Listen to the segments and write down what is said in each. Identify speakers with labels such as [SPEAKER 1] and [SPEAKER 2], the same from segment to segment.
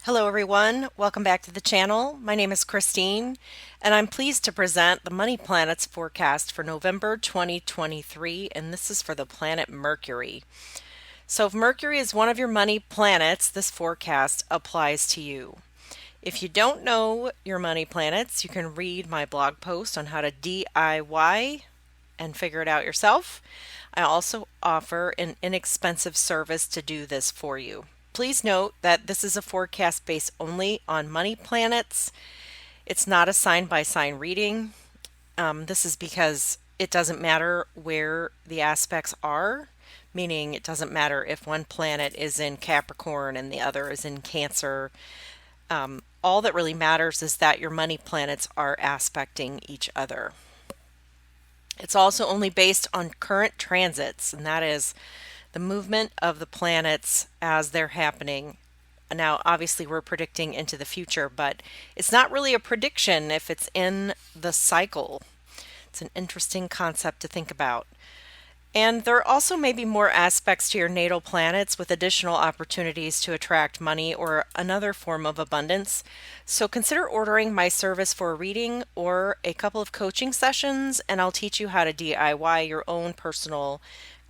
[SPEAKER 1] Hello everyone, welcome back to the channel. My name is Christine and I'm pleased to present the Money Planets forecast for November 2023, and this is for the planet Mercury. So if Mercury is one of your money planets, this forecast applies to you. If you don't know your money planets, you can read my blog post on how to DIY and figure it out yourself. I also offer an inexpensive service to do this for you. Please note that this is a forecast based only on money planets. It's not a sign by sign reading. This is because it doesn't matter where the aspects are, meaning it doesn't matter if one planet is in Capricorn and the other is in Cancer. All that really matters is that your money planets are aspecting each other. It's also only based on current transits, and that is the movement of the planets as they're happening. Now, obviously, we're predicting into the future, but it's not really a prediction if it's in the cycle. It's an interesting concept to think about. And there also may be more aspects to your natal planets with additional opportunities to attract money or another form of abundance. So consider ordering my service for a reading or a couple of coaching sessions, and I'll teach you how to DIY your own personal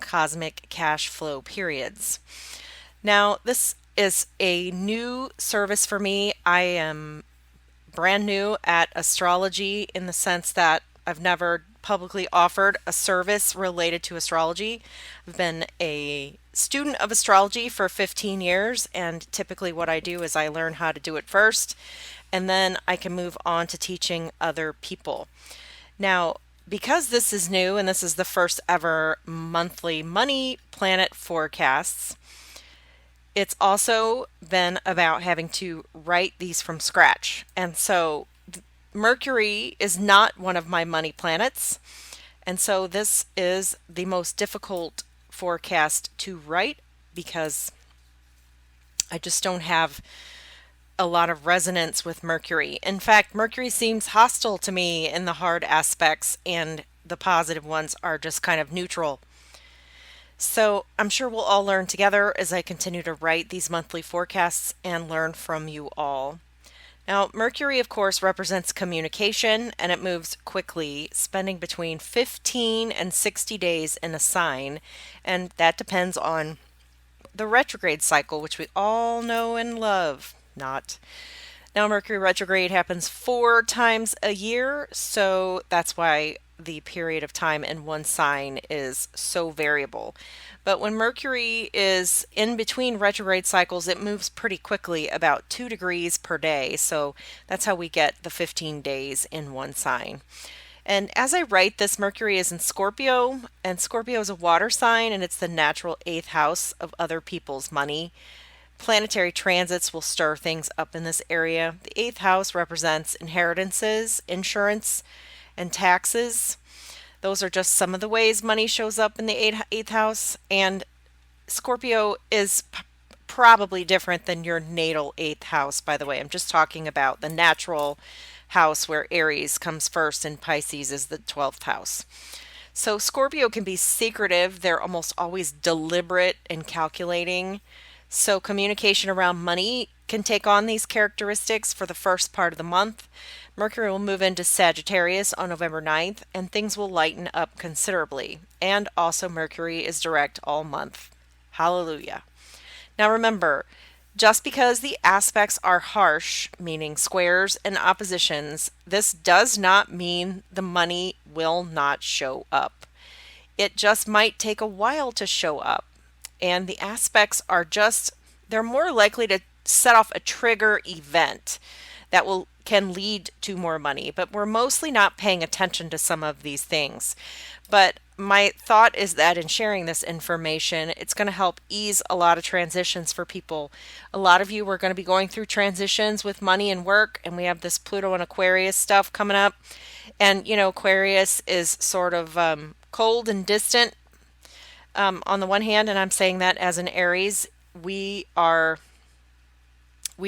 [SPEAKER 1] cosmic cash flow periods. Now, this is a new service for me. I am brand new at astrology in the sense that I've never publicly offered a service related to astrology. I've been a student of astrology for 15 years, and typically what I do is I learn how to do it first, and then I can move on to teaching other people. Now, because this is new and this is the first ever monthly money planet forecasts, it's also been about having to write these from scratch. And so Mercury is not one of my money planets. And so this is the most difficult forecast to write because I just don't have a lot of resonance with Mercury. In fact, Mercury seems hostile to me in the hard aspects, and the positive ones are just kind of neutral. So I'm sure we'll all learn together as I continue to write these monthly forecasts and learn from you all. Now, Mercury, of course, represents communication, and it moves quickly, spending between 15 and 60 days in a sign, and that depends on the retrograde cycle, which we all know and love. Not. Now, Mercury retrograde happens 4 times a year, so that's why the period of time in one sign is so variable. But when Mercury is in between retrograde cycles, it moves pretty quickly, about 2 degrees per day. So that's how we get the 15 days in one sign. And as I write this, Mercury is in Scorpio, and Scorpio is a water sign, and it's the natural 8th house of other people's money. Planetary transits will stir things up in this area. The 8th house represents inheritances, insurance, and taxes. Those are just some of the ways money shows up in the 8th house. And Scorpio is probably different than your natal 8th house, by the way. I'm just talking about the natural house where Aries comes first and Pisces is the 12th house. So Scorpio can be secretive. They're almost always deliberate and calculating. So communication around money can take on these characteristics for the first part of the month. Mercury will move into Sagittarius on November 9th, and things will lighten up considerably. And also Mercury is direct all month. Hallelujah. Now remember, just because the aspects are harsh, meaning squares and oppositions, this does not mean the money will not show up. It just might take a while to show up. And the aspects are they're more likely to set off a trigger event that can lead to more money, but we're mostly not paying attention to some of these things. But my thought is that in sharing this information, it's going to help ease a lot of transitions for people. A lot of you are going to be going through transitions with money and work, and we have this Pluto and Aquarius stuff coming up. And, Aquarius is sort of cold and distant on the one hand, and I'm saying that as an Aries, we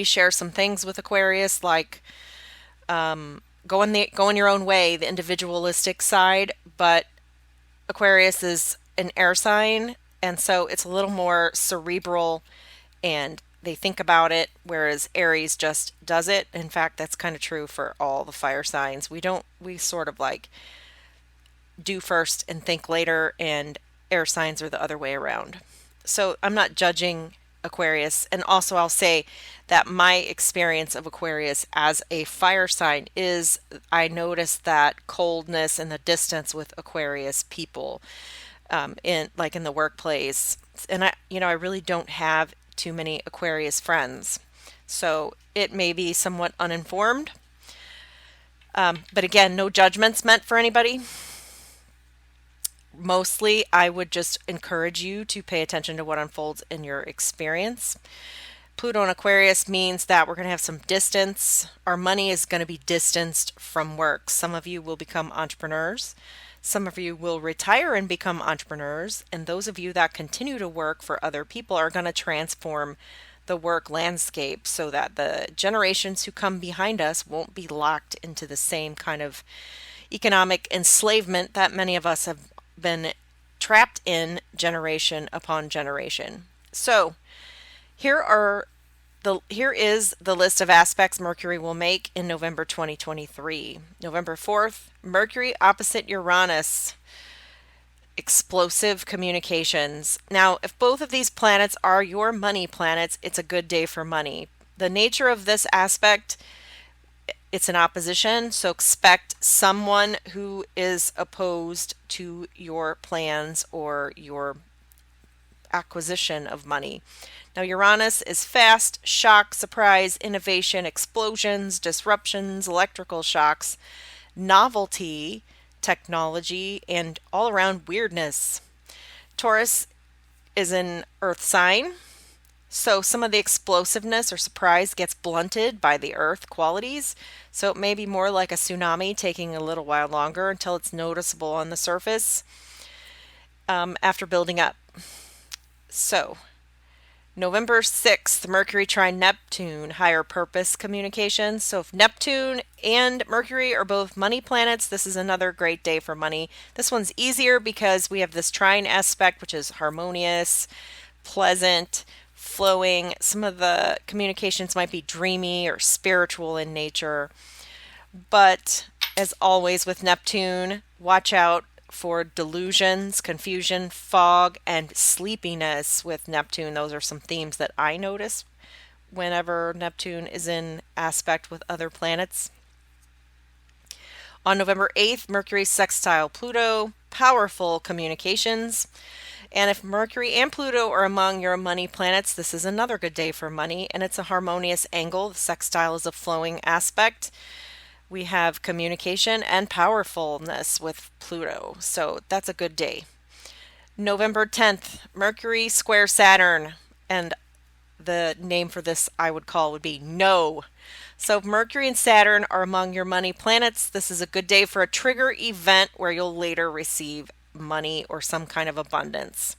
[SPEAKER 1] share some things with Aquarius, like going your own way, the individualistic side. But Aquarius is an air sign, and so it's a little more cerebral and they think about it, whereas Aries just does it. In fact, that's kind of true for all the fire signs. We sort of like do first and think later, and air signs are the other way around. So I'm not judging Aquarius. And also, I'll say that my experience of Aquarius as a fire sign is I notice that coldness and the distance with Aquarius people in the workplace. And I really don't have too many Aquarius friends. So it may be somewhat uninformed. But again, no judgments meant for anybody. Mostly, I would just encourage you to pay attention to what unfolds in your experience. Pluto in Aquarius means that we're going to have some distance. Our money is going to be distanced from work. Some of you will become entrepreneurs. Some of you will retire and become entrepreneurs. And those of you that continue to work for other people are going to transform the work landscape so that the generations who come behind us won't be locked into the same kind of economic enslavement that many of us have been trapped in generation upon generation. So, here is the list of aspects Mercury will make in November 2023. November 4th, Mercury opposite Uranus. Explosive communications. Now, if both of these planets are your money planets, it's a good day for money. The nature of this aspect, it's an opposition, so expect someone who is opposed to your plans or your acquisition of money. Now, Uranus is fast, shock, surprise, innovation, explosions, disruptions, electrical shocks, novelty, technology, and all around weirdness. Taurus is an earth sign, so some of the explosiveness or surprise gets blunted by the earth qualities. So it may be more like a tsunami, taking a little while longer until it's noticeable on the surface after building up. So, November 6th, Mercury trine Neptune, higher purpose communications. So if Neptune and Mercury are both money planets, this is another great day for money. This one's easier because we have this trine aspect, which is harmonious, pleasant, flowing. Some of the communications might be dreamy or spiritual in nature. But as always with Neptune, watch out for delusions, confusion, fog, and sleepiness with Neptune. Those are some themes that I notice whenever Neptune is in aspect with other planets. On November 8th, Mercury sextile Pluto, powerful communications. And if Mercury and Pluto are among your money planets, this is another good day for money, and it's a harmonious angle. The sextile is a flowing aspect. We have communication and powerfulness with Pluto, so that's a good day. November 10th, Mercury square Saturn, and the name for this I would call would be No. So if Mercury and Saturn are among your money planets, this is a good day for a trigger event where you'll later receive money or some kind of abundance.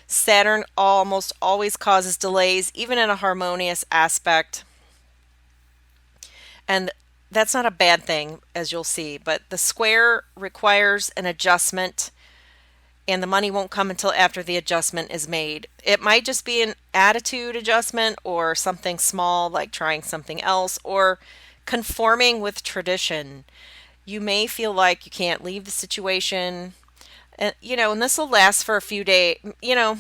[SPEAKER 1] Saturn almost always causes delays, even in a harmonious aspect. And that's not a bad thing, as you'll see, but the square requires an adjustment, and the money won't come until after the adjustment is made. It might just be an attitude adjustment or something small like trying something else or conforming with tradition. You may feel like you can't leave the situation, and this will last for a few days. I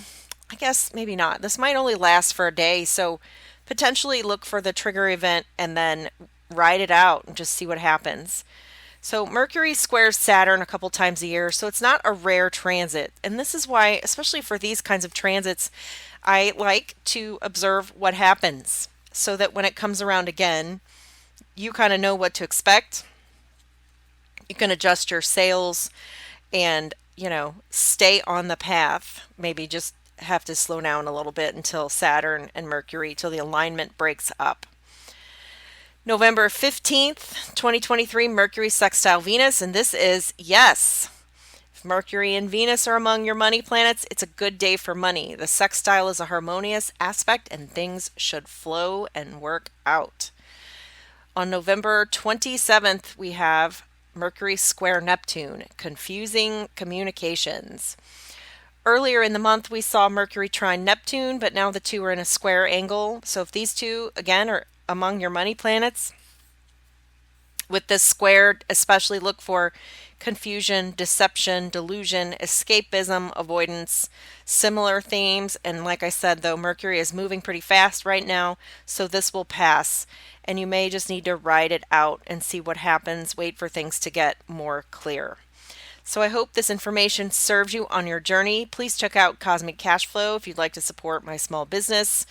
[SPEAKER 1] guess maybe not. This might only last for a day, so potentially look for the trigger event and then ride it out and just see what happens. So Mercury squares Saturn a couple times a year, so it's not a rare transit. And this is why, especially for these kinds of transits, I like to observe what happens so that when it comes around again, you kind of know what to expect. You can adjust your sails and, stay on the path. Maybe just have to slow down a little bit until Saturn and Mercury, till the alignment breaks up. November 15th, 2023, Mercury sextile Venus, and this is yes. If Mercury and Venus are among your money planets, it's a good day for money. The sextile is a harmonious aspect and things should flow and work out. On November 27th, we have Mercury square Neptune, confusing communications. Earlier in the month, we saw Mercury trine Neptune, but now the two are in a square angle. So if these two, again, are among your money planets, with this square, especially look for confusion, deception, delusion, escapism, avoidance, similar themes. And like I said, though, Mercury is moving pretty fast right now, so this will pass. And you may just need to ride it out and see what happens, wait for things to get more clear. So I hope this information serves you on your journey. Please check out Cosmic Cash Flow if you'd like to support my small business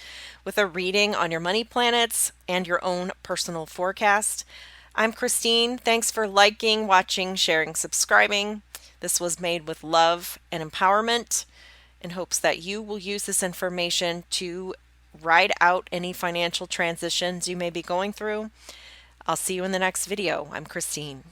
[SPEAKER 1] with a reading on your money planets and your own personal forecast. I'm Christine. Thanks for liking, watching, sharing, subscribing. This was made with love and empowerment in hopes that you will use this information to ride out any financial transitions you may be going through. I'll see you in the next video. I'm Christine.